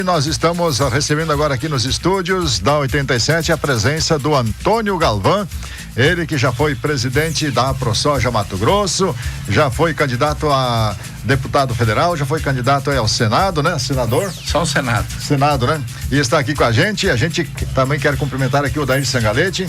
Nós estamos recebendo agora aqui nos estúdios da 87 a presença do Antônio Galvão, ele que já foi presidente da ProSoja Mato Grosso, já foi candidato a deputado federal, já foi candidato ao Senado, né? Senador? Só o Senado. Senado, né? E está aqui com a gente também quer cumprimentar aqui o Odair Sangalete,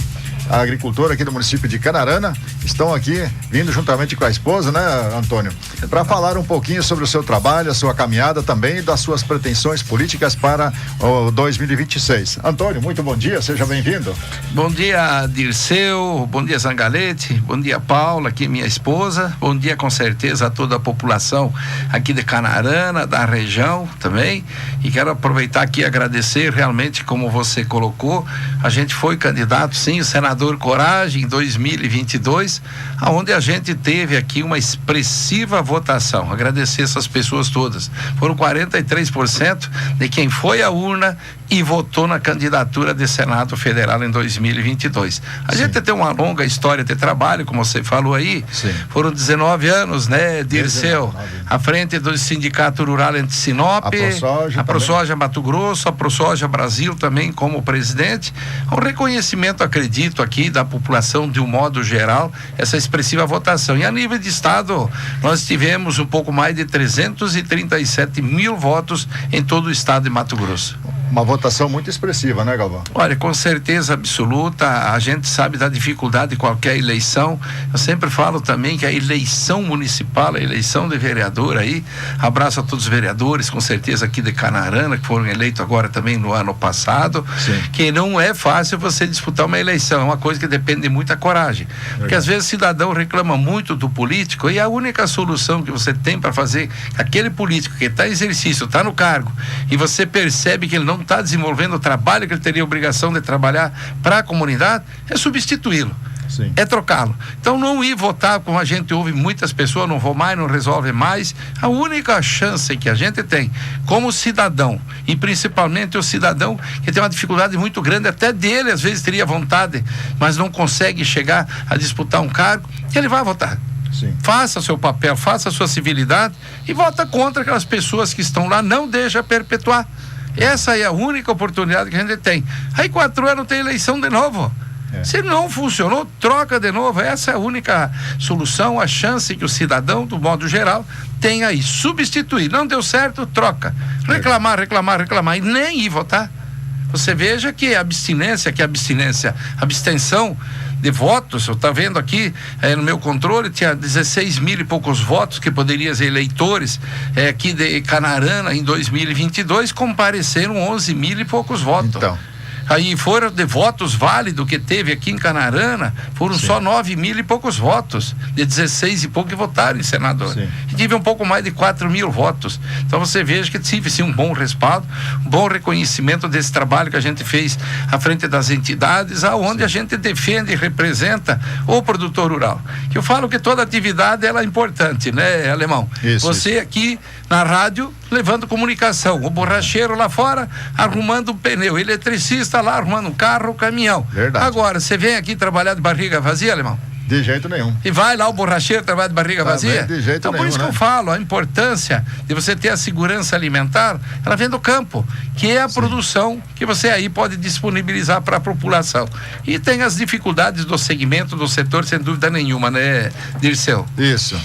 a agricultora aqui do município de Canarana. Estão aqui vindo juntamente com a esposa, né, Antônio? Para falar um pouquinho sobre o seu trabalho, a sua caminhada também e das suas pretensões políticas para o 2026. Antônio, muito bom dia, seja bem-vindo. Bom dia, Dirceu, bom dia, Sangalete, bom dia, Paula, aqui minha esposa, bom dia com certeza a toda a população aqui de Canarana, da região também, e quero aproveitar aqui e agradecer realmente, como você colocou, a gente foi candidato, sim, o senador Coragem em 2022, aonde a gente teve aqui uma expressiva votação. Agradecer essas pessoas todas. Foram 43% de quem foi à urna e votou na candidatura de Senado Federal em 2022. A gente tem uma longa história de trabalho, como você falou aí. Sim. Foram 19 anos, né, Dirceu? À frente do Sindicato Rural entre Sinop, a ProSoja Mato Grosso, a ProSoja Brasil também como presidente. Um reconhecimento, acredito, aqui da população de um modo geral, essa expressiva votação. E a nível de estado, nós tivemos um pouco mais de 337 mil votos em todo o estado de Mato Grosso. Uma votação muito expressiva, né, Galvão? Olha, com certeza absoluta, a gente sabe da dificuldade de qualquer eleição. Eu sempre falo também que a eleição municipal, a eleição de vereador aí, abraço a todos os vereadores, com certeza aqui de Canarana, que foram eleitos agora também no ano passado. Sim. Que não é fácil você disputar uma eleição, é uma coisa que depende de muita coragem. Verdade. Porque às vezes o cidadão reclama muito do político e a única solução que você tem para fazer, aquele político que está em exercício, está no cargo, e você percebe que ele não está desenvolvendo o trabalho que ele teria a obrigação de trabalhar para a comunidade, é substituí-lo. Sim. É trocá-lo. Então não ir votar, como a gente ouve muitas pessoas, não vou mais, não resolve mais. A única chance que a gente tem como cidadão, e principalmente o cidadão que tem uma dificuldade muito grande, até dele às vezes teria vontade, mas não consegue chegar a disputar um cargo, ele vai votar. Sim. Faça seu papel, faça a sua civilidade e vota contra aquelas pessoas que estão lá, não deixa perpetuar. Essa é a única oportunidade que a gente tem. Aí 4 anos tem eleição de novo. Se não funcionou, troca de novo. Essa é a única solução, a chance que o cidadão, do modo geral, tem aí. Substituir. Não deu certo, troca. Reclamar e nem ir votar. Você veja que a abstenção de votos, eu estou vendo aqui no meu controle, tinha 16 mil e poucos votos que poderiam ser eleitores aqui de Canarana em 2022, compareceram 11 mil e poucos votos. Então. Aí foram de votos válidos que teve aqui em Canarana, foram só 9 mil e poucos votos, de 16 e pouco que votaram em senador. Sim. E tive um pouco mais de 4 mil votos. Então você veja que tive sim um bom respaldo, um bom reconhecimento desse trabalho que a gente fez à frente das entidades, aonde a gente defende e representa o produtor rural. Que eu falo que toda atividade ela é importante, né, Alemão? Você aqui na rádio levando comunicação, o borracheiro lá fora arrumando um pneu, o eletricista lá arrumando um carro, um caminhão. Verdade. Agora, você vem aqui trabalhar de barriga vazia, Alemão? De jeito nenhum. E vai lá o borracheiro trabalhar de barriga vazia? De jeito então, nenhum, por isso que eu falo, a importância de você ter a segurança alimentar, ela vem do campo, que é a produção que você aí pode disponibilizar para a população. E tem as dificuldades do segmento, do setor, sem dúvida nenhuma, né, Dirceu? Isso.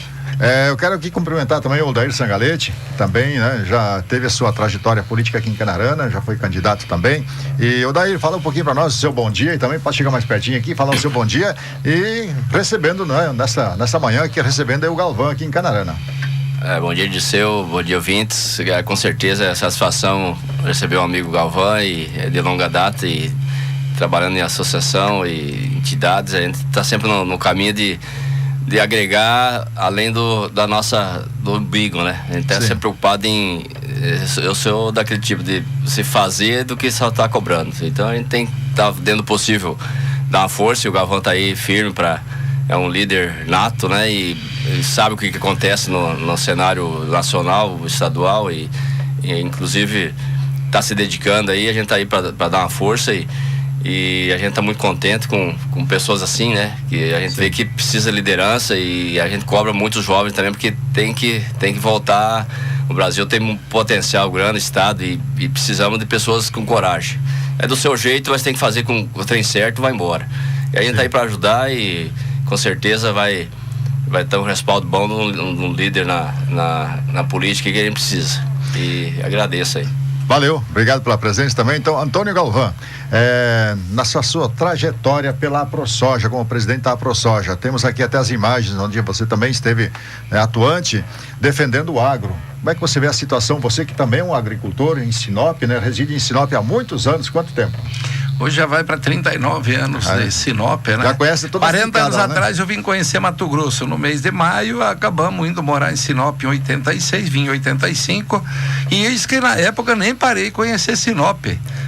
Eu quero aqui cumprimentar também o Odair Sangalete, que também, né, já teve a sua trajetória política aqui em Canarana, já foi candidato também. E Odair, fala um pouquinho para nós o seu bom dia e também pode chegar mais pertinho aqui, falar o seu bom dia e recebendo, né, nessa manhã aqui, recebendo aí o Galvão aqui em Canarana. Bom dia, Dirceu, bom dia, ouvintes. Com certeza é satisfação receber o amigo Galvão, e é de longa data, e trabalhando em associação e entidades, a gente está sempre no caminho de agregar além do umbigo, né? A gente está sempre preocupado em... Eu sou daquele tipo de se fazer do que só tá cobrando. Então a gente tem que estar dentro do possível dar uma força, e o Galvão tá aí firme é um líder nato, né? E ele sabe o que acontece no cenário nacional, estadual, e inclusive tá se dedicando aí. A gente tá aí para dar uma força, e a gente tá muito contente com pessoas assim, né? Que a gente vê que precisa de liderança, e a gente cobra muito os jovens também, porque tem que voltar O Brasil tem um potencial grande, estado, e precisamos de pessoas com coragem. É do seu jeito, mas tem que fazer com o trem certo e vai embora. E a gente tá aí para ajudar e com certeza vai ter um respaldo bom de um líder na política que a gente precisa. E agradeço aí. Valeu, obrigado pela presença também. Então, Antônio Galvão, na sua trajetória pela AproSoja, como presidente da AproSoja, temos aqui até as imagens onde você também esteve atuante, defendendo o agro. Como é que você vê a situação? Você que também é um agricultor em Sinop, né? Reside em Sinop há muitos anos, quanto tempo? Hoje já vai para 39 anos de Sinop, né? Já conhece toda 40 anos né? atrás eu vim conhecer Mato Grosso. No mês de maio, acabamos indo morar em Sinop em 86, vim em 85. E isso que na época nem parei de conhecer Sinop.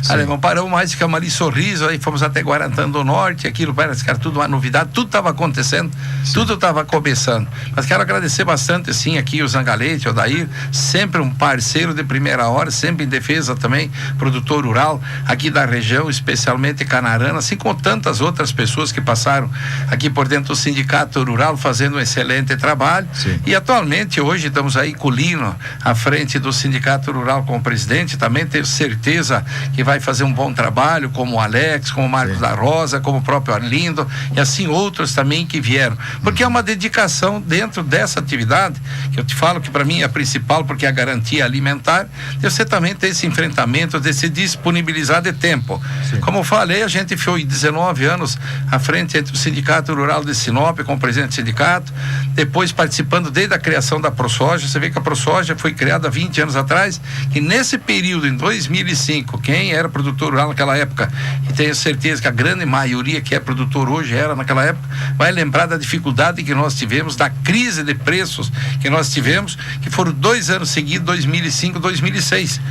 Alemão, paramos mais de Camari Sorriso, aí fomos até Guarantã do Norte, aquilo parece que era tudo uma novidade, tudo estava acontecendo, tudo estava começando. Mas quero agradecer bastante, sim, aqui o Zangalete, o Odair, sempre um parceiro de primeira hora, sempre em defesa também, produtor rural aqui da região, especialmente Canarana, assim como tantas outras pessoas que passaram aqui por dentro do Sindicato Rural, fazendo um excelente trabalho. Sim. E atualmente, hoje, estamos aí com o Lino à frente do Sindicato Rural como presidente, também tenho certeza que vai fazer um bom trabalho, como o Alex, como o Marcos da Rosa, como o próprio Arlindo, e assim outros também que vieram. Porque é uma dedicação dentro dessa atividade, que eu te falo que para mim é a principal, porque é a garantia alimentar, de você também ter esse enfrentamento, de se disponibilizar de tempo. Sim. Como eu falei, a gente foi 19 anos à frente entre o Sindicato Rural de Sinop, como presidente do sindicato, depois participando desde a criação da AproSoja. Você vê que a AproSoja foi criada há 20 anos atrás, e nesse período, em 2005, quem era produtor rural naquela época, e tenho certeza que a grande maioria que é produtor hoje era naquela época, vai lembrar da dificuldade que nós tivemos, da crise de preços que nós tivemos, que foram 2 anos seguidos, 2005 e 2006.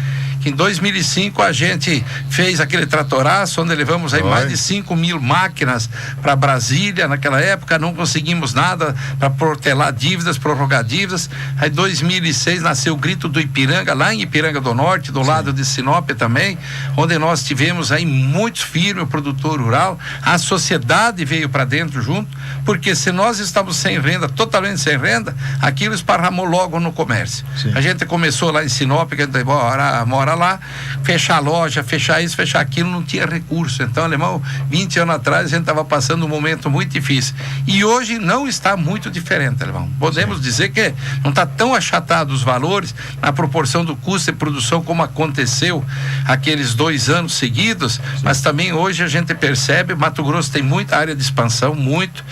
Que em 2005 a gente fez aquele tratoraço, onde levamos aí mais de 5.000 máquinas para Brasília. Naquela época não conseguimos nada para protelar dívidas, prorrogar dívidas. Aí em 2006 nasceu o Grito do Ipiranga, lá em Ipiranga do Norte, do lado de Sinop também, onde nós tivemos aí muitos firmes, o produtor rural, a sociedade veio para dentro junto, porque se nós estamos sem renda, totalmente sem renda, aquilo esparramou logo no comércio. Sim. A gente começou lá em Sinop, que a gente mora lá, fechar a loja, fechar isso, fechar aquilo, não tinha recurso. Então, Alemão, 20 anos atrás a gente estava passando um momento muito difícil, e hoje não está muito diferente, Alemão. Podemos dizer que não está tão achatado os valores na proporção do custo de produção como aconteceu aqueles 2 anos seguidos, mas também hoje a gente percebe, Mato Grosso tem muita área de expansão, muito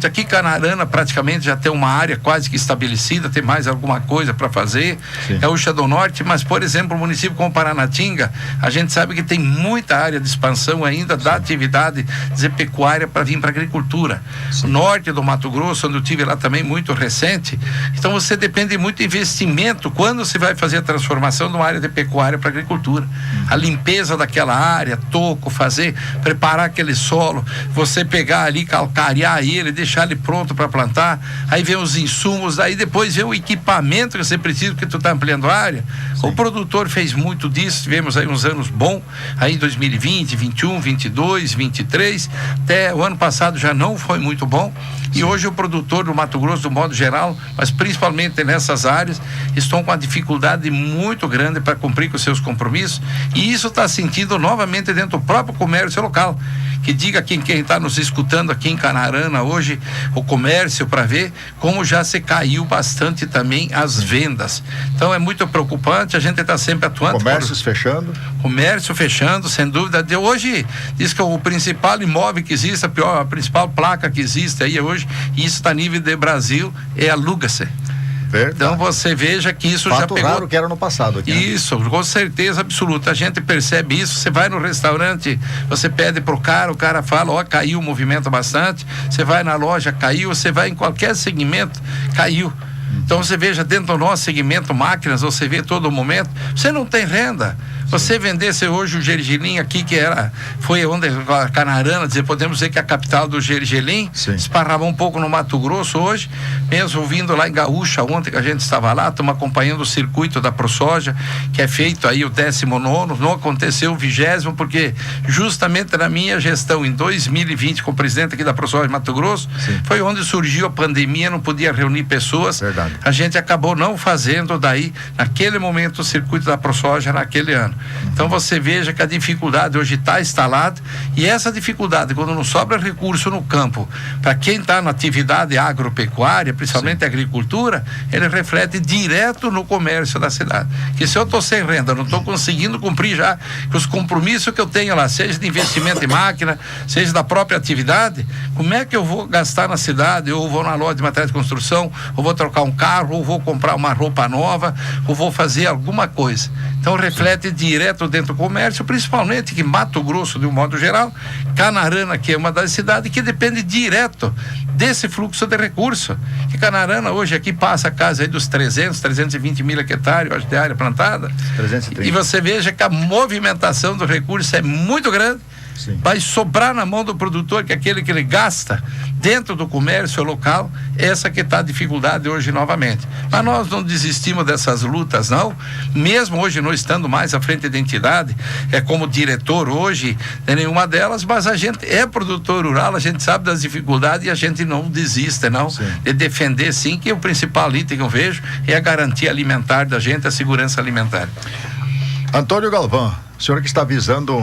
aqui Canarana praticamente já tem uma área quase que estabelecida, tem mais alguma coisa para fazer. Gaúcha do Norte, mas por exemplo o município como Paranatinga, a gente sabe que tem muita área de expansão ainda da atividade pecuária para vir para a agricultura. O norte do Mato Grosso, onde eu tive lá também muito recente, então você depende muito de investimento quando você vai fazer a transformação de uma área de pecuária para agricultura. A limpeza daquela área, toco, preparar aquele solo, você pegar ali, calcarear ele, deixar ele pronto para plantar, aí vem os insumos, daí depois vem o equipamento que você precisa, porque tu está ampliando a área. O produtor fez muito disso, tivemos aí uns anos bons, aí em 2020, 21, 22, 23, até o ano passado já não foi muito bom, e hoje o produtor do Mato Grosso, do modo geral, mas principalmente nessas áreas, estão com uma dificuldade muito grande para cumprir com os seus compromissos, e isso está sentido novamente dentro do próprio comércio local. Que diga quem está nos escutando aqui em Canarana hoje, o comércio, para ver como já se caiu bastante também as vendas. Então é muito preocupante, a gente está sempre atuando. Comércios fechando? Comércio fechando, sem dúvida. Hoje diz que o principal imóvel que existe, a principal placa que existe aí hoje, e isso está a nível de Brasil, é aluga-se. Verdade. Então você veja que isso Fato já pegou. Raro que era no passado aqui, né? Isso, com certeza absoluta. A gente percebe isso. Você vai no restaurante, você pede pro cara, o cara fala, ó, caiu o movimento bastante. Você vai na loja, caiu. Você vai em qualquer segmento, caiu. Então você veja dentro do nosso segmento máquinas, você vê todo momento, você não tem renda. Você vendesse hoje o gergelim aqui, foi onde a Canarana, podemos dizer que é a capital do gergelim, esparrava um pouco no Mato Grosso hoje, mesmo vindo lá em Gaúcha, ontem que a gente estava lá, estamos acompanhando o circuito da ProSoja, que é feito aí o 19º, não aconteceu o 20º, porque justamente na minha gestão, em 2020, como presidente aqui da ProSoja de Mato Grosso, foi onde surgiu a pandemia, não podia reunir pessoas. Verdade. A gente acabou não fazendo daí, naquele momento, o circuito da ProSoja naquele ano. Então você veja que a dificuldade hoje está instalada, e essa dificuldade, quando não sobra recurso no campo, para quem está na atividade agropecuária, principalmente a agricultura, ele reflete direto no comércio da cidade. Que se eu estou sem renda, não estou conseguindo cumprir já os compromissos que eu tenho lá, seja de investimento em máquina, seja da própria atividade, como é que eu vou gastar na cidade? Ou vou na loja de materiais de construção, ou vou trocar um carro, ou vou comprar uma roupa nova, ou vou fazer alguma coisa. Então reflete direto dentro do comércio, principalmente que Mato Grosso, de um modo geral, Canarana, que é uma das cidades que depende direto desse fluxo de recurso. Que Canarana hoje aqui passa a casa aí dos 320 mil hectares, acho, de área plantada. 330. E você veja que a movimentação do recurso é muito grande. Vai sobrar na mão do produtor, que é aquele que ele gasta dentro do comércio local, essa que está a dificuldade hoje novamente. Mas nós não desistimos dessas lutas, não. Mesmo hoje não estando mais à frente da entidade, como diretor hoje, de nenhuma delas, mas a gente é produtor rural, a gente sabe das dificuldades e a gente não desiste, não. De defender, sim, que o principal item que eu vejo é a garantia alimentar da gente, a segurança alimentar. Antônio Galvão, o senhor que está visando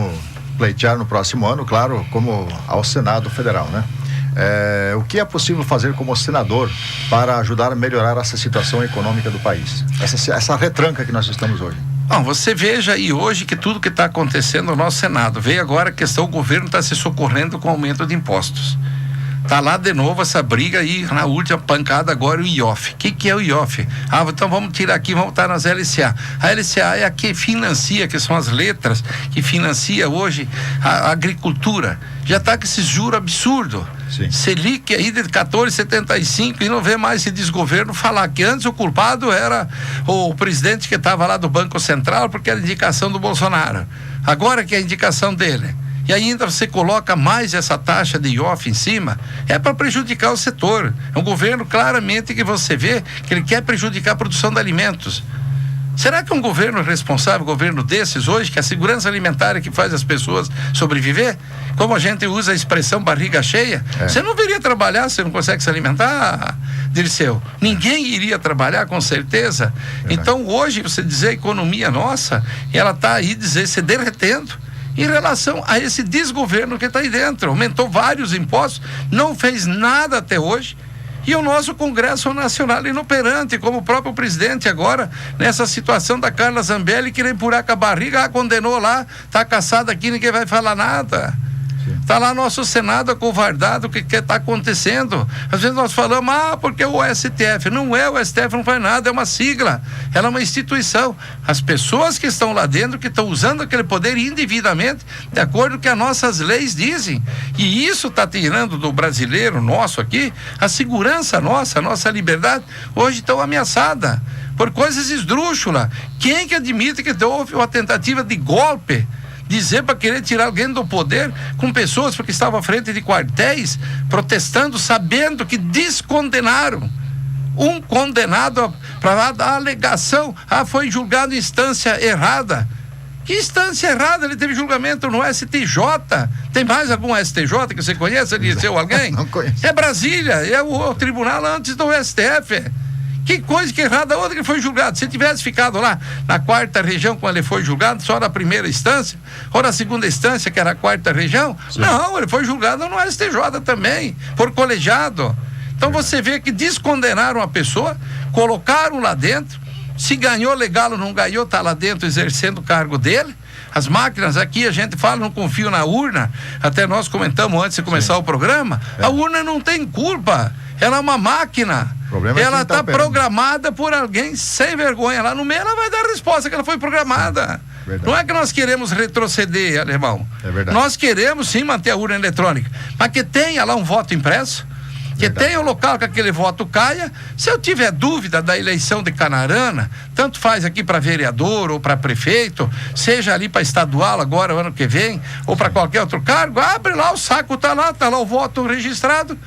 pleitear no próximo ano, claro, como ao Senado Federal, né? O que é possível fazer como senador para ajudar a melhorar essa situação econômica do país? Essa retranca que nós estamos hoje. Bom, você veja aí hoje que tudo que está acontecendo no nosso Senado, veio agora a questão, o governo está se socorrendo com o aumento de impostos. Tá lá de novo essa briga aí, na última pancada agora o IOF. O que é o IOF? Então vamos tirar aqui, vamos estar nas LCA. A LCA é a que financia, que são as letras que financia hoje a agricultura. Já está com esse juro absurdo. Selic aí de 14,75 e não vê mais esse desgoverno falar que antes o culpado era o presidente que estava lá do Banco Central, porque era indicação do Bolsonaro. Agora que é a indicação dele. E ainda você coloca mais essa taxa de IOF em cima, é para prejudicar o setor. É um governo claramente que você vê que ele quer prejudicar a produção de alimentos. Será que um governo responsável, um governo desses hoje, que a segurança alimentar é que faz as pessoas sobreviver? Como a gente usa a expressão barriga cheia, você não viria trabalhar se não consegue se alimentar, Dirceu? Ninguém iria trabalhar, com certeza. Então hoje você dizer a economia nossa, ela está aí se derretendo em relação a esse desgoverno que está aí dentro. Aumentou vários impostos, não fez nada até hoje, e o nosso Congresso Nacional inoperante, como o próprio presidente agora, nessa situação da Carla Zambelli, querer empurrar com a barriga, condenou lá, está caçado aqui, ninguém vai falar nada. Está lá nosso Senado acovardado, o que está acontecendo? Às vezes nós falamos, porque o STF. Não é, o STF não faz nada, é uma sigla, ela é uma instituição. As pessoas que estão lá dentro, que estão usando aquele poder indevidamente, de acordo com o que as nossas leis dizem. E isso está tirando do brasileiro nosso aqui, a segurança nossa, a nossa liberdade, hoje estão ameaçada por coisas esdrúxulas. Quem que admite que houve uma tentativa de golpe? Dizer para querer tirar alguém do poder com pessoas porque estavam à frente de quartéis protestando, sabendo que descondenaram um condenado para dar alegação, foi julgado em instância errada. Que instância errada? Ele teve julgamento no STJ. Tem mais algum STJ que você conhece? Eliseu, alguém? Não conheço. É Brasília, é o tribunal antes do STF. Que coisa que errada, outra que foi julgado. Se tivesse ficado lá na quarta região quando ele foi julgado, só na primeira instância, ou na segunda instância, que era a quarta região, não, ele foi julgado no STJ também, por colegiado. Então você vê que descondenaram a pessoa, colocaram lá dentro, se ganhou legal ou não ganhou, está lá dentro exercendo o cargo dele. As máquinas aqui, a gente fala, não confio na urna, até nós comentamos antes de começar o programa, a urna não tem culpa, ela é uma máquina. Ela está programada por alguém sem vergonha. Lá no meio ela vai dar a resposta que ela foi programada. Não é que nós queremos retroceder, alemão. É verdade. Nós queremos sim manter a urna eletrônica, mas que tenha lá um voto impresso, Que tenha o local que aquele voto caia. Se eu tiver dúvida da eleição de Canarana, tanto faz aqui para vereador ou para prefeito, seja ali para estadual agora, o ano que vem, ou para qualquer outro cargo, abre lá, o saco tá lá o voto registrado,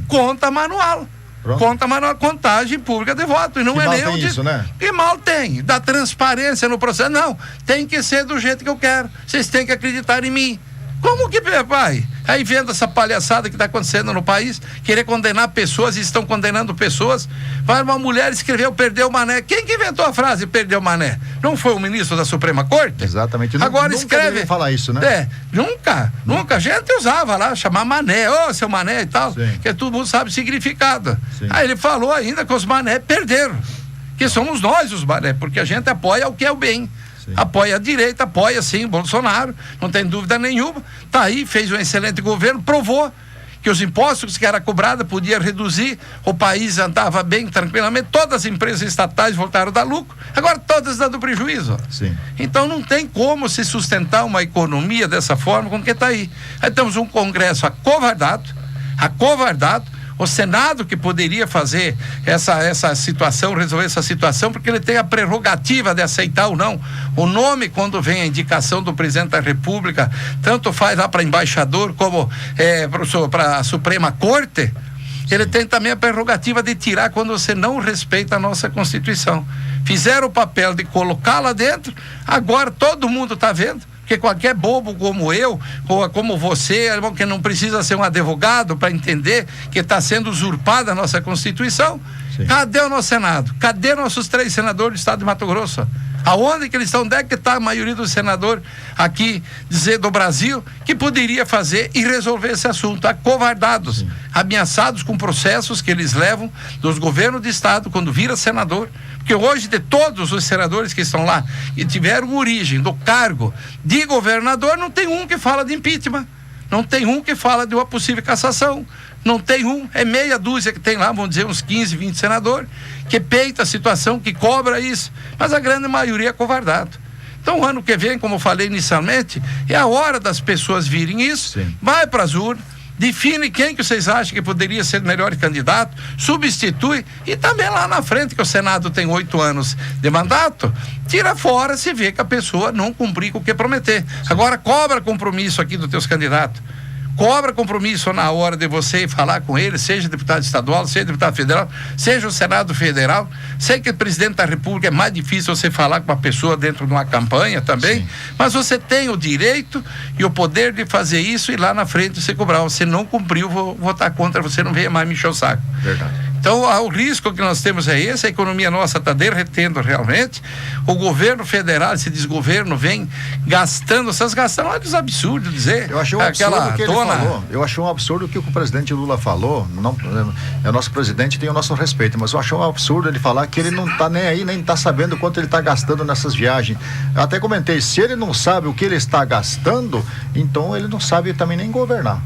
conta manual. Pronto. Conta manual, contagem pública de voto. E não é nem isso, né? Que mal tem, da transparência no processo. Não, tem que ser do jeito que eu quero. Vocês têm que acreditar em mim. Como que, pai? Aí vendo essa palhaçada que está acontecendo no país, querer condenar pessoas e estão condenando pessoas. Vai, uma mulher escreveu perdeu o mané. Quem que inventou a frase perdeu o mané? Não foi o ministro da Suprema Corte? Exatamente. Agora nunca escreve. Falar isso, né? Nunca. A gente usava lá, chamar mané, seu mané e tal, Sim. que todo mundo sabe o significado. Sim. Aí ele falou ainda que os mané perderam. Que somos nós os mané, porque a gente apoia o que é o bem. Sim. Apoia a direita, apoia sim o Bolsonaro, não tem dúvida nenhuma. Tá aí, fez um excelente governo, provou que os impostos que era cobrada podia reduzir, o país andava bem, tranquilamente, todas as empresas estatais voltaram a dar lucro, agora todas dando prejuízo. Sim. Então não tem como se sustentar uma economia dessa forma com que está aí. Aí temos um Congresso acovardado, o Senado que poderia fazer essa situação, resolver essa situação, porque ele tem a prerrogativa de aceitar ou não o nome quando vem a indicação do presidente da República, tanto faz lá para embaixador como para a Suprema Corte. Ele tem também a prerrogativa de tirar quando você não respeita a nossa Constituição. Fizeram o papel de colocar lá dentro, agora todo mundo está vendo. Porque qualquer bobo como eu, ou como você, que não precisa ser um advogado para entender que está sendo usurpada a nossa Constituição. Sim. Cadê o nosso Senado? Cadê nossos 3 senadores do estado de Mato Grosso? Aonde que eles estão? Onde é que está a maioria dos senadores aqui, do Brasil, que poderia fazer e resolver esse assunto? Acovardados, sim, ameaçados com processos que eles levam dos governos de estado quando vira senador. Porque hoje, de todos os senadores que estão lá e tiveram origem do cargo de governador, não tem um que fala de impeachment, não tem um que fala de uma possível cassação, não tem um, é meia dúzia que tem lá, vamos dizer uns 15, 20 senadores, que peita a situação, que cobra isso, mas a grande maioria é covardado. Então, o ano que vem, como eu falei inicialmente, é a hora das pessoas virem isso, sim, vai para as urnas, define quem que vocês acham que poderia ser o melhor candidato, substitui, e também lá na frente, que o Senado tem 8 anos de mandato, tira fora se vê que a pessoa não cumprir com o que prometer. Agora cobra compromisso aqui dos teus candidatos, cobra compromisso na hora de você falar com ele, seja deputado estadual, seja deputado federal, seja o Senado Federal. Sei que o presidente da República é mais difícil você falar com uma pessoa dentro de uma campanha também, sim, mas você tem o direito e o poder de fazer isso e lá na frente você cobrar. Você não cumpriu, vou votar contra, você não venha mais me encher o saco. Verdade. Então, o risco que nós temos é esse, a economia nossa está derretendo realmente, o governo federal, esse desgoverno vem gastando, olha os absurdos dizer. Eu achei um absurdo o que ele falou, eu achei um absurdo o que o presidente Lula falou, não, é o nosso presidente, tem o nosso respeito, mas eu achei um absurdo ele falar que ele não está nem aí, nem está sabendo quanto ele está gastando nessas viagens. Eu até comentei, se ele não sabe o que ele está gastando, então ele não sabe também nem governar.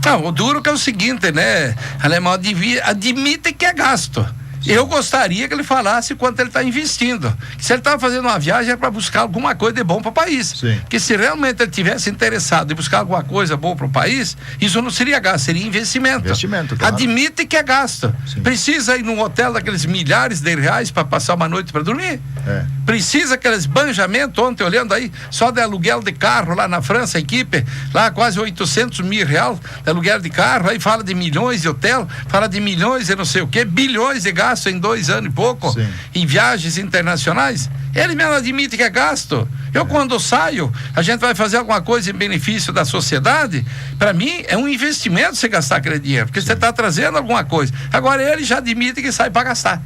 Não, o duro que é o seguinte, né? Alemão admite que é gasto. Sim. Eu gostaria que ele falasse quanto ele está investindo. Que se ele estava fazendo uma viagem é para buscar alguma coisa de bom para o país. Sim. Que se realmente ele tivesse interessado em buscar alguma coisa boa para o país, isso não seria gasto, seria investimento. Claro. Admite que é gasto. Sim. Precisa ir num hotel daqueles milhares de reais para passar uma noite para dormir? É. Precisa aqueles banjamentos, ontem olhando aí, só de aluguel de carro lá na França, a equipe, lá quase 800 mil reais de aluguel de carro, aí fala de milhões de hotel, fala de milhões e não sei o que, bilhões de gastos em 2 anos e pouco, sim, em viagens internacionais. Ele mesmo admite que é gasto. Eu quando saio, a gente vai fazer alguma coisa em benefício da sociedade, para mim é um investimento você gastar aquele dinheiro, porque sim, você está trazendo alguma coisa. Agora ele já admite que sai para gastar.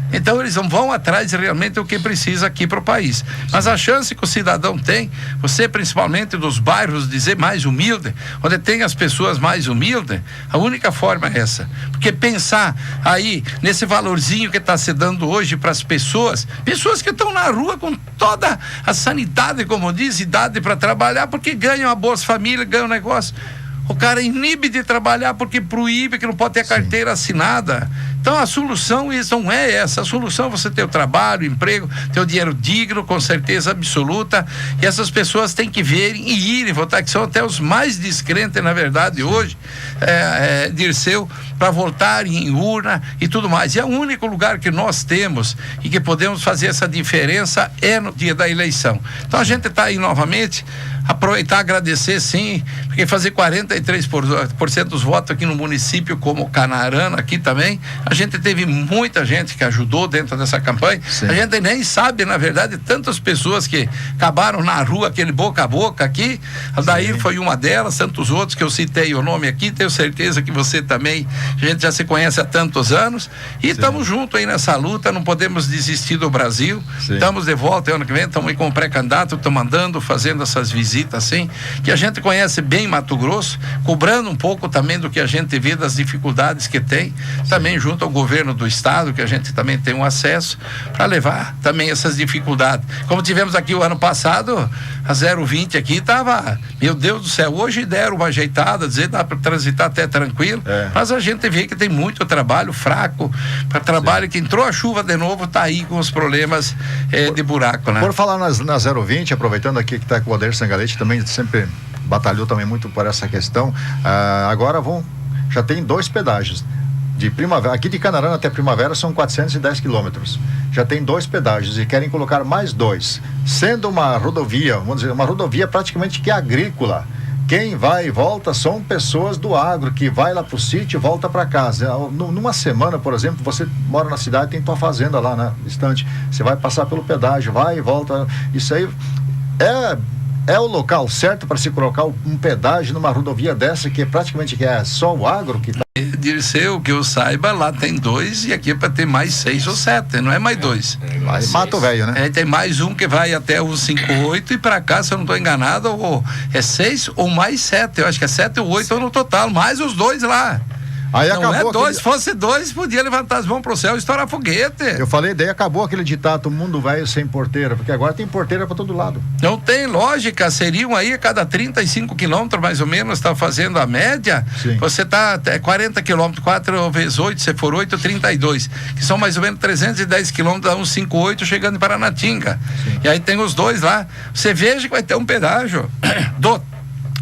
Então eles não vão atrás realmente do que precisa aqui para o país. Mas a chance que o cidadão tem, você principalmente dos bairros, dizer mais humilde, onde tem as pessoas mais humildes, a única forma é essa. Porque pensar aí nesse valorzinho que está se dando hoje para as pessoas que estão na rua com toda a sanidade, como diz, idade para trabalhar, porque ganham a Bolsa Família, ganham um negócio. O cara inibe de trabalhar porque proíbe, que não pode ter a carteira assinada. Então a solução não é essa. A solução é você ter o trabalho, o emprego, ter o dinheiro digno, com certeza absoluta. E essas pessoas têm que verem e irem votar, que são até os mais descrentes, na verdade, hoje, Dirceu, para votar em urna e tudo mais. E é o único lugar que nós temos e que podemos fazer essa diferença é no dia da eleição. Então a gente está aí novamente, aproveitar, agradecer sim, porque fazer 43% dos votos aqui no município, como Canarana, aqui também, a gente teve muita gente que ajudou dentro dessa campanha. Sim. A gente nem sabe, na verdade, tantas pessoas que acabaram na rua, aquele boca a boca aqui, a Daí foi uma delas, tantos outros que eu citei o nome aqui, tenho certeza que você também, a gente já se conhece há tantos anos, e estamos juntos aí nessa luta, não podemos desistir do Brasil. Estamos de volta ano que vem, estamos aí com o pré-candidato, estamos andando, fazendo essas visitas assim, que a gente conhece bem Mato Grosso, cobrando um pouco também do que a gente vê das dificuldades que tem, também junto ao governo do estado, que a gente também tem um acesso, para levar também essas dificuldades. Como tivemos aqui o ano passado, a 020 aqui estava, meu Deus do céu, hoje deram uma ajeitada, dizer, dá para transitar até tranquilo, mas a gente vê que tem muito trabalho fraco, para trabalho que entrou a chuva de novo, está aí com os problemas de buraco, né? Por falar na 020, aproveitando aqui que está com o Odair Sangalete, também sempre batalhou também muito por essa questão, agora já tem 2 pedágios de Primavera, aqui de Canarana até Primavera são 410 quilômetros, já tem 2 pedágios e querem colocar mais 2, sendo uma rodovia, vamos dizer, uma rodovia praticamente que é agrícola. Quem vai e volta são pessoas do agro, que vai lá pro sítio e volta para casa. Numa semana, por exemplo, você mora na cidade, tem tua fazenda lá, né, distante, você vai passar pelo pedágio, vai e volta, isso aí é o local certo para se colocar um pedágio numa rodovia dessa, que praticamente é só o agro que tá. Dirceu, que eu saiba, lá tem 2 e aqui é para ter mais 6 ou 7, não é mais 2. Mais Mato Velho, né? Tem mais um que vai até o 58 e para cá, se eu não estou enganado, é 6 ou mais 7, eu acho que é 7 ou 8 no total, mais os 2 lá. Aí não acabou é 2, se fosse 2, podia levantar as mãos pro céu e estourar foguete. Eu falei, daí acabou aquele ditado, mundo velho sem porteira, porque agora tem porteira para todo lado. Não tem lógica, seriam aí a cada 35 quilômetros mais ou menos, está fazendo a média. Sim. Você tá 40 quilômetros, 4 vezes 8, se for 8, 32, que são mais ou menos 310 quilômetros, dá uns 58 chegando em Paranatinga. Sim. E aí tem os 2 lá, você veja que vai ter um pedágio do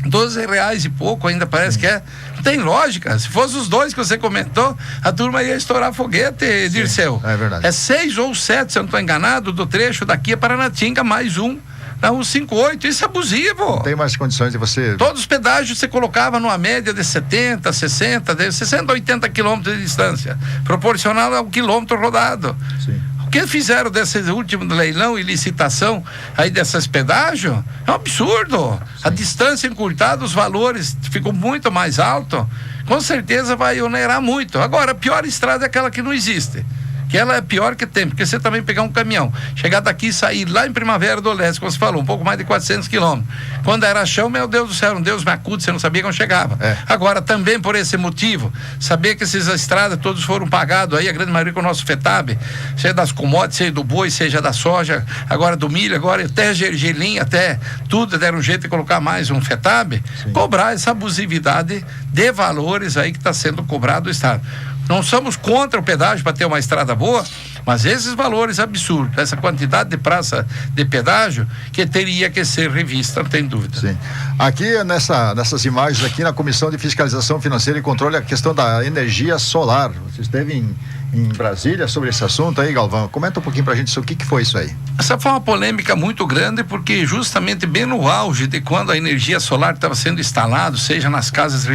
R$12 e pouco, ainda parece que é. Não tem lógica. Se fosse os 2 que você comentou, a turma ia estourar foguete, Dirceu. É verdade. É 6 ou 7, se eu não estou enganado, do trecho daqui a Paranatinga, mais um na 158. Isso é abusivo. Não tem mais condições de você. Todos os pedágios você colocava numa média de 70, 60, 60, 80 quilômetros de distância, proporcional ao quilômetro rodado. Sim. O que fizeram desse último leilão e licitação aí desses pedágios é um absurdo. Sim. A distância encurtada, os valores ficam muito mais altos, com certeza vai onerar muito. Agora, a pior estrada é aquela que não existe, que ela é pior que tem, porque você também pegar um caminhão, chegar daqui e sair lá em Primavera do Leste, como você falou, um pouco mais de 400 quilômetros. Quando era chão, meu Deus do céu, um Deus me acude, você não sabia como chegava. Agora, também por esse motivo, saber que essas estradas todos foram pagados aí, a grande maioria com o nosso FETAB, seja das commodities, seja do boi, seja da soja, agora do milho, agora até gergelim, até tudo, deram um jeito de colocar mais um FETAB, cobrar essa abusividade de valores aí que está sendo cobrado do Estado. Não somos contra o pedágio para ter uma estrada boa, mas esses valores absurdos, essa quantidade de praça de pedágio, que teria que ser revista, não tem dúvida. Sim. Aqui nessas imagens aqui na Comissão de Fiscalização Financeira e Controle, a questão da energia solar. Você esteve em Brasília sobre esse assunto aí, Galvão. Comenta um pouquinho pra gente sobre o que foi isso aí. Essa foi uma polêmica muito grande, porque justamente bem no auge de quando a energia solar estava sendo instalada, seja nas casas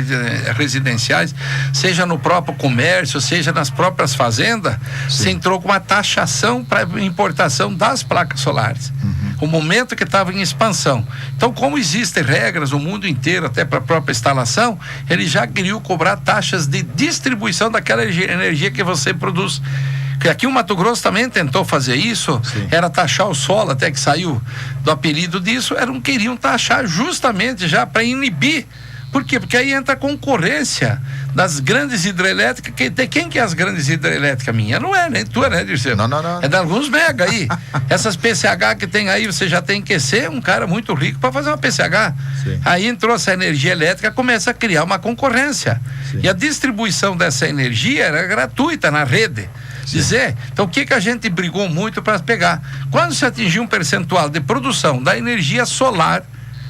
residenciais, seja no próprio comércio, seja nas próprias fazendas, se entrou com uma taxação para importação das placas solares. O momento que estava em expansão. Então, como existem regras no mundo inteiro, até para a própria instalação, ele já queria cobrar taxas de distribuição daquela energia que você produz. Porque aqui o Mato Grosso também tentou fazer isso, era taxar o solo, até que saiu do apelido disso, queriam taxar justamente já para inibir Por quê? Porque aí entra a concorrência das grandes hidrelétricas. Quem que é as grandes hidrelétricas? Minha não é, nem tua, né, Dirceu? Não. É de alguns mega aí. Essas PCH que tem aí, você já tem que ser um cara muito rico para fazer uma PCH. Sim. Aí entrou essa energia elétrica, começa a criar uma concorrência. Sim. E a distribuição dessa energia era gratuita na rede. Dizer, então o que a gente brigou muito para pegar? Quando se atingir um percentual de produção da energia solar,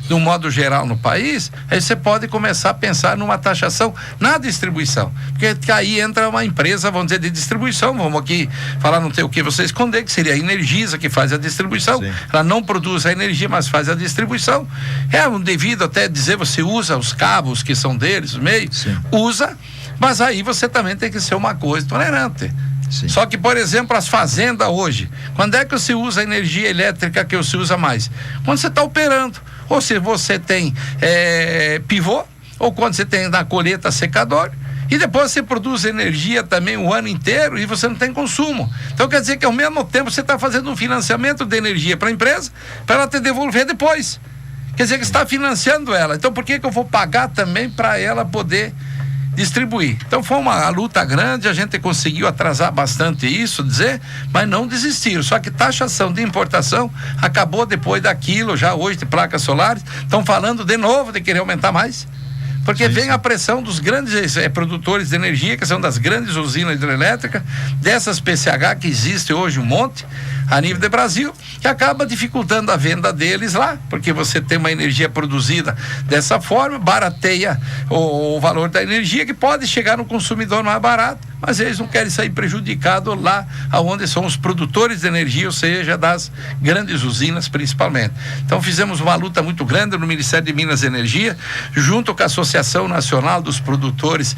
de um modo geral no país, aí você pode começar a pensar numa taxação na distribuição, porque aí entra uma empresa, vamos dizer, de distribuição, vamos aqui falar, não tem o que você esconder, que seria a Energisa, que faz a distribuição. Sim. Ela não produz a energia, mas faz a distribuição. É um devido até dizer, você usa os cabos que são deles, o meio, Sim. usa, mas aí você também tem que ser uma coisa tolerante. Sim. Só que, por exemplo, as fazendas hoje, quando é que você usa a energia elétrica que você usa mais? Quando você está operando, ou se você tem pivô, ou quando você tem na colheita secador, e depois você produz energia também o ano inteiro e você não tem consumo. Então quer dizer que ao mesmo tempo você está fazendo um financiamento de energia para a empresa, para ela te devolver depois. Quer dizer que você está financiando ela. Então por que eu vou pagar também para ela poder distribuir? Então foi uma luta grande, a gente conseguiu atrasar bastante isso, mas não desistiram. Só que taxação de importação acabou depois daquilo, já hoje de placas solares, estão falando de novo de querer aumentar mais. Porque Sim, vem sim. a pressão dos grandes produtores de energia, que são das grandes usinas hidrelétricas, dessas PCH que existe hoje um monte a nível de Brasil, que acaba dificultando a venda deles lá, porque você tem uma energia produzida dessa forma, barateia o valor da energia, que pode chegar no consumidor mais barato, mas eles não querem sair prejudicados lá onde são os produtores de energia, ou seja, das grandes usinas principalmente. Então fizemos uma luta muito grande no Ministério de Minas e Energia, junto com a Associação Nacional dos Produtores,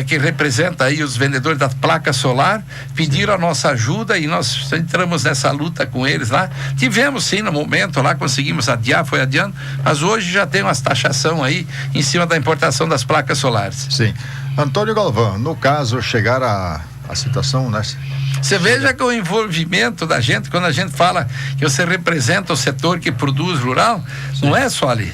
que representa aí os vendedores da placa solar, pediram a nossa ajuda e nós entramos nessa luta com eles lá. Tivemos sim no momento lá, conseguimos adiar, foi adiando, mas hoje já tem umas taxação aí em cima da importação das placas solares. Sim. Antônio Galvão, no caso chegar a situação, né? Você veja que o envolvimento da gente, quando a gente fala que você representa o setor que produz rural, sim, não é só ali.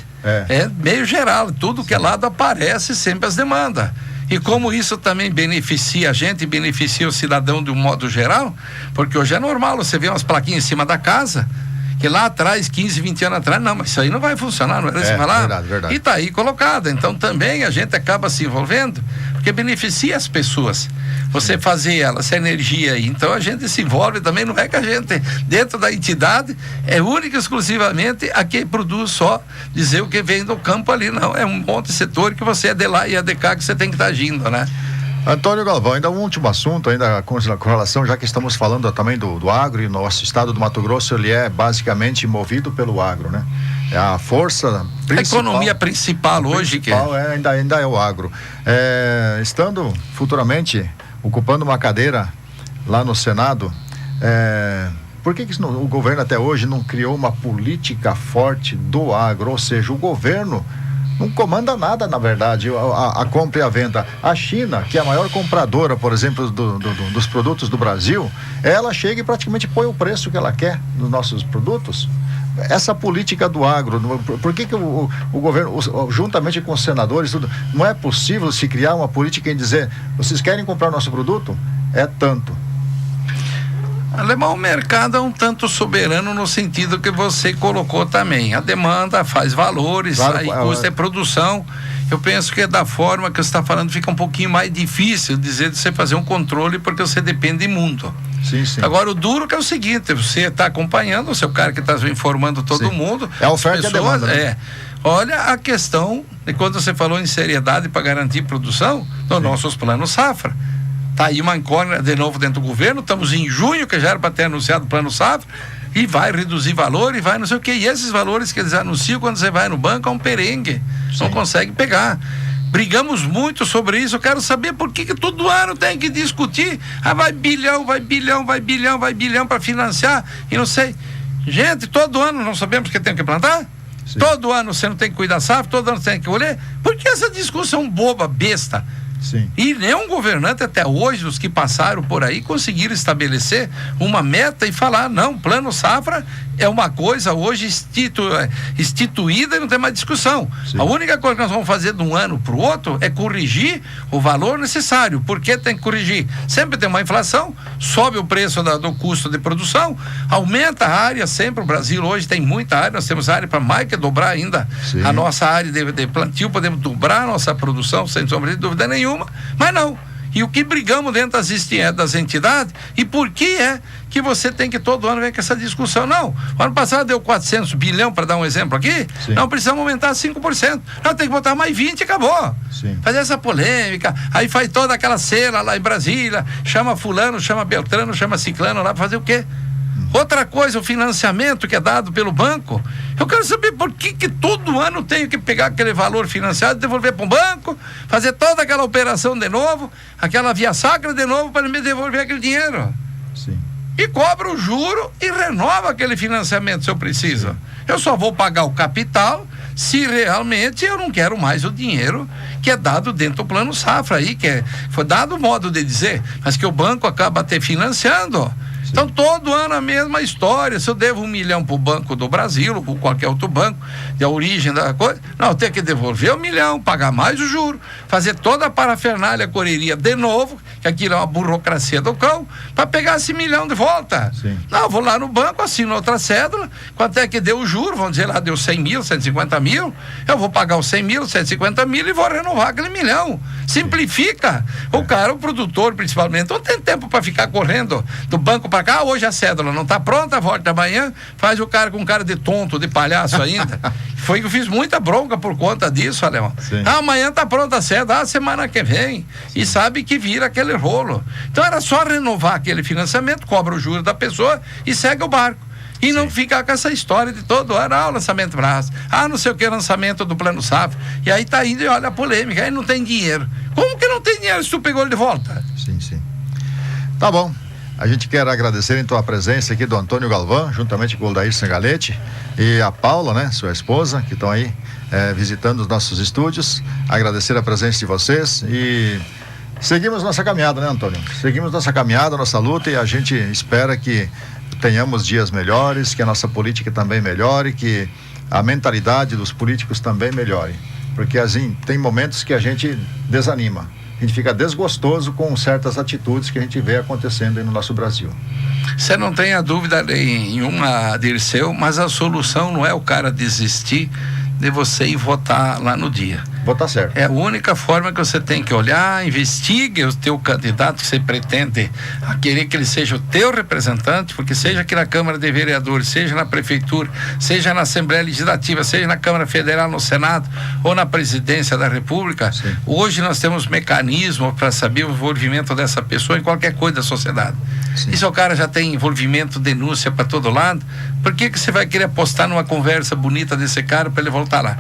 É meio geral, tudo que é lado aparece sempre as demandas. E como isso também beneficia a gente e beneficia o cidadão de um modo geral, porque hoje é normal, você vê umas plaquinhas em cima da casa, que lá atrás, 15, 20 anos atrás, não, mas isso aí não vai funcionar, não era falar? Verdade. E está aí colocada. Então também a gente acaba se envolvendo, porque beneficia as pessoas. Você fazer essa energia aí. Então a gente se envolve também, não é que a gente, dentro da entidade, é única e exclusivamente a quem produz só dizer o que vem do campo ali, não. É um monte de setor que você é de lá e é de cá que você tem que estar agindo, né? Antônio Galvão, ainda um último assunto, ainda com relação, já que estamos falando também do agro, e nosso estado do Mato Grosso, ele é basicamente movido pelo agro, né? É a força principal. A economia principal hoje ainda é o agro. Estando futuramente ocupando uma cadeira lá no Senado, por que o governo até hoje não criou uma política forte do agro? Ou seja, o governo não comanda nada, na verdade, a compra e a venda. A China, que é a maior compradora, por exemplo, dos produtos do Brasil, ela chega e praticamente põe o preço que ela quer nos nossos produtos. Essa política do agro, por que o governo, juntamente com os senadores, tudo, não é possível se criar uma política em dizer, vocês querem comprar nosso produto? É tanto. Alemão, o mercado é um tanto soberano no sentido que você colocou também. A demanda faz valores, claro, aí custa é produção. Eu penso que da forma que você está falando fica um pouquinho mais difícil dizer de você fazer um controle, porque você depende muito. Sim, sim. Agora o duro que é o seguinte, você está acompanhando, o seu cara que está informando todo sim. mundo. É a oferta e a demanda, né? Olha a questão de quando você falou em seriedade para garantir produção nos nossos planos safra. Está aí uma incógnita de novo dentro do governo, estamos em junho, que já era para ter anunciado o plano safra, e vai reduzir valor, e vai não sei o que, e esses valores que eles anunciam quando você vai no banco é um perengue, não consegue pegar. Brigamos muito sobre isso, eu quero saber por que todo ano tem que discutir, vai bilhão para financiar, e não sei. Gente, todo ano não sabemos que tem que plantar? Sim. Todo ano você não tem que cuidar da safra, todo ano você tem que colher? Por que essa discussão boba, besta? Sim. E nenhum governante até hoje, os que passaram por aí, conseguiram estabelecer uma meta e falar, não, plano safra é uma coisa hoje instituída e não tem mais discussão. Sim. A única coisa que nós vamos fazer de um ano para o outro é corrigir o valor necessário. Por que tem que corrigir? Sempre tem uma inflação, sobe o preço do custo de produção, aumenta a área sempre. O Brasil hoje tem muita área, nós temos área para mais que dobrar ainda. Sim. A nossa área de plantio, podemos dobrar a nossa produção, sem sombra de dúvida nenhuma, mas não. E o que brigamos dentro das entidades, e por que é que você tem que todo ano ver com essa discussão? Não, o ano passado deu 400 bilhões, para dar um exemplo aqui. Sim. Não precisamos aumentar 5%, não, tem que botar mais 20% e acabou. Sim. Fazer essa polêmica, aí faz toda aquela cena lá em Brasília, chama fulano, chama Beltrano, chama ciclano lá para fazer o quê? Outra coisa, o financiamento que é dado pelo banco. Eu quero saber por que todo ano tenho que pegar aquele valor financiado, devolver para um banco, fazer toda aquela operação de novo, aquela via sacra de novo para me devolver aquele dinheiro. Sim. E cobra o juro e renova aquele financiamento se eu preciso. Sim. Eu só vou pagar o capital se realmente eu não quero mais o dinheiro que é dado dentro do plano safra aí, foi dado o modo de dizer, mas que o banco acaba até financiando. Então, todo ano a mesma história. Se eu devo 1 milhão para o Banco do Brasil, ou para qualquer outro banco, de origem da coisa, não, eu tenho que devolver 1 milhão, pagar mais o juro, fazer toda a parafernália, a correria de novo, que aquilo é uma burocracia do cão, para pegar esse 1 milhão de volta. Sim. Não, eu vou lá no banco, assino outra cédula, quanto é que deu o juro, vamos dizer lá, deu 100 mil, 150 mil, eu vou pagar os 100 mil, 150 mil e vou renovar aquele 1 milhão. Simplifica. O cara, o produtor principalmente, não tem tempo para ficar correndo do banco para cá. Hoje a cédula não está pronta, volta amanhã, faz o cara com cara de tonto, de palhaço ainda. Foi que eu fiz muita bronca por conta disso, Alemão. Amanhã está pronta a cédula, semana que vem. Sim. E sabe que vira aquele rolo. Então era só renovar aquele financiamento, cobra o juro da pessoa e segue o barco. E não ficar com essa história de todo ano, o lançamento Brás, não sei o que, lançamento do Plano Safra. E aí tá indo e olha a polêmica, aí não tem dinheiro. Como que não tem dinheiro se tu pegou ele de volta? Sim, sim. Tá bom. A gente quer agradecer então a presença aqui do Antônio Galvão, juntamente com o Odair Sangalete e a Paula, né, sua esposa, que estão aí visitando os nossos estúdios. Agradecer a presença de vocês e seguimos nossa caminhada, né, Antônio? Seguimos nossa caminhada, nossa luta, e a gente espera que tenhamos dias melhores, que a nossa política também melhore, que a mentalidade dos políticos também melhore, porque assim, tem momentos que a gente desanima, a gente fica desgostoso com certas atitudes que a gente vê acontecendo aí no nosso Brasil. Você não tenha dúvida nenhuma, Dirceu, mas a solução não é o cara desistir de você ir votar lá no dia. Votar certo. É a única forma que você tem que olhar, investigue o teu candidato que você pretende a querer que ele seja o teu representante, porque seja aqui na Câmara de Vereadores, seja na Prefeitura, seja na Assembleia Legislativa, seja na Câmara Federal, no Senado ou na Presidência da República. Sim. Hoje nós temos mecanismos para saber o envolvimento dessa pessoa em qualquer coisa da sociedade. Sim. E se o cara já tem envolvimento, denúncia para todo lado, por que você vai querer apostar numa conversa bonita desse cara para ele voltar lá?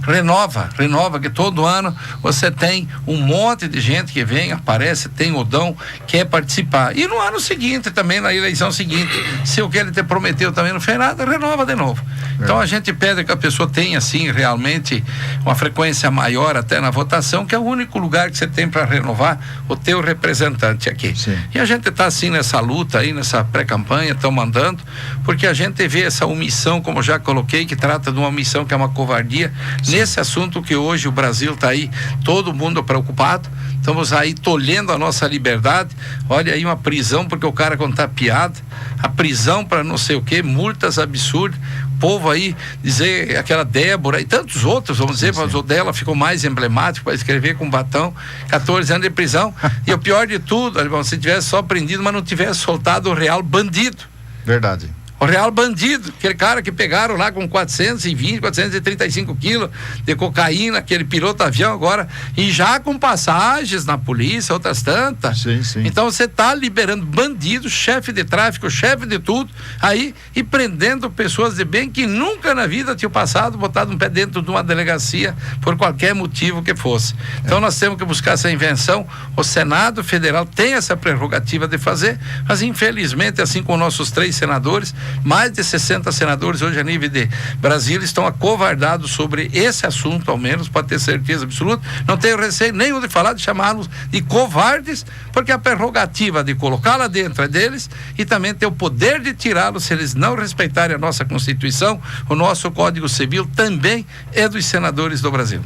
Renova, que todo ano você tem um monte de gente que vem, aparece, tem o dom, quer participar. E no ano seguinte também, na eleição seguinte, se o que ele te prometeu também não fez nada, renova de novo. Então a gente pede que a pessoa tenha, assim, realmente uma frequência maior até na votação, que é o único lugar que você tem para renovar o teu representante aqui. Sim. E a gente está assim nessa luta aí, nessa pré-campanha, estão mandando, porque a gente vê essa omissão, como já coloquei, que trata de uma omissão que é uma covardia. Sim. Nesse assunto que hoje o Brasil está aí, todo mundo preocupado, estamos aí tolhendo a nossa liberdade. Olha aí uma prisão porque o cara conta piada, a prisão para não sei o que, multas absurdas, o povo aí dizer, aquela Débora e tantos outros, vamos dizer, mas o dela ficou mais emblemático para escrever com batom, 14 anos de prisão. E o pior de tudo, se tivesse só prendido, mas não tivesse soltado o real bandido. Verdade. O real bandido, aquele cara que pegaram lá com 435 quilos de cocaína, aquele piloto avião agora, e já com passagens na polícia, outras tantas. Sim, sim. Então você está liberando bandidos, chefe de tráfico, chefe de tudo, aí, e prendendo pessoas de bem que nunca na vida tinham passado, botado um pé dentro de uma delegacia por qualquer motivo que fosse. Então nós temos que buscar essa invenção. O Senado Federal tem essa prerrogativa de fazer, mas infelizmente, assim como nossos 3 senadores, Mais de 60 senadores hoje a nível de Brasília estão acovardados sobre esse assunto, ao menos, pode ter certeza absoluta. Não tenho receio nenhum de falar, de chamá-los de covardes, porque a prerrogativa de colocá-la dentro é deles e também ter o poder de tirá-los se eles não respeitarem a nossa Constituição, o nosso Código Civil também é dos senadores do Brasil.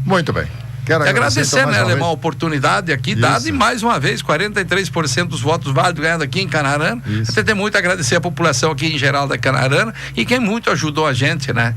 Muito bem. Quero agradecer, então, né, Alemão, a oportunidade aqui dada, e mais uma vez 43% dos votos válidos ganhando aqui em Canarana. Até tem muito a agradecer a população aqui em geral da Canarana e quem muito ajudou a gente, né?